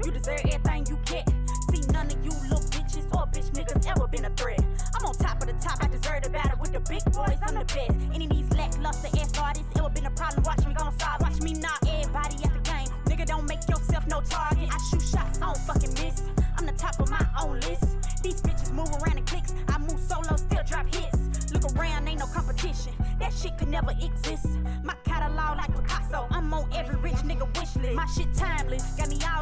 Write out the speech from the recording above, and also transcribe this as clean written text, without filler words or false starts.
You deserve everything you get. See, none of you little bitches or bitch niggas ever been a threat. I'm on top of the top, I deserve the battle with the big boys, I'm the best. Any of these lackluster ass artists ever been a problem, watch me gon' solve. Watch me knock everybody at the game. Nigga, don't make yourself no target. I shoot shots, I don't fucking miss. I'm the top of my own list. These bitches move around in clicks, I move solo, still drop hits. Look around, ain't no competition, that shit could never exist. My catalog like Picasso, I'm on every rich nigga wish list. My shit timeless, got me all